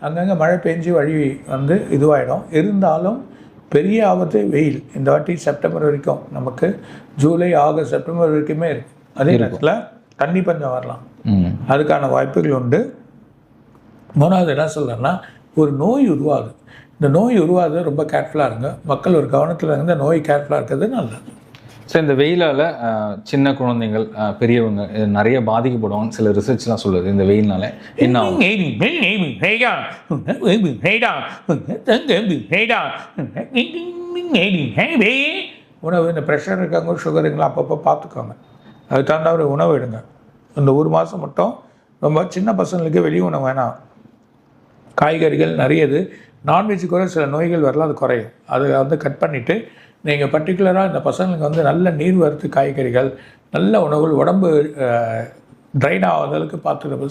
அங்கங்கே மழை பெஞ்சு வழி வந்து இதுவாகிடும். இருந்தாலும் பெரிய ஆபத்து வெயில். இந்த வாட்டி செப்டம்பர் வரைக்கும் நமக்கு ஜூலை, ஆகஸ்ட், செப்டம்பர் வரைக்குமே இருக்குது. அதே நேரத்தில் தண்ணி பஞ்சம் வரலாம், அதுக்கான வாய்ப்புகள் உண்டு. மூணாவது என்ன சொல்கிறேன்னா, ஒரு நோய் உருவாகுது. இந்த நோய் உருவாது ரொம்ப கேர்ஃபுல்லாக இருங்க. மக்கள் ஒரு கவனத்தில் இருந்து நோய் கேர்ஃபுல்லாக இருக்கிறது நல்லது. ஸோ இந்த வெயிலால் சின்ன குழந்தைங்கள், பெரியவங்க நிறைய பாதிக்கப்படுவாங்க சில ரிசர்ச்லாம் சொல்லுது. இந்த வெயில்னால என்ன உணவு, இந்த ப்ரெஷர் இருக்காங்க, சுகர் இருக்கலாம், அப்பப்போ பார்த்துக்கோங்க. அதுக்கு தகுந்த ஒரு உணவு எடுங்க. இந்த ஒரு மாதம் மட்டும் ரொம்ப சின்ன பசங்களுக்கு வெளி உணவு வேணாம். காய்கறிகள் நிறையது, நான்வெஜ் கூட சில நோய்கள் வரலாம், அது குறையும். அதை வந்து கட் பண்ணிவிட்டு நீங்கள் பர்டிகுலராக இந்த பசங்களுக்கு வந்து நல்ல நீர் வறுத்து காய்கறிகள், நல்ல உணவுகள், உடம்பு ட்ரைன் ஆகாத அளவுக்கு பார்த்துக்கிறது.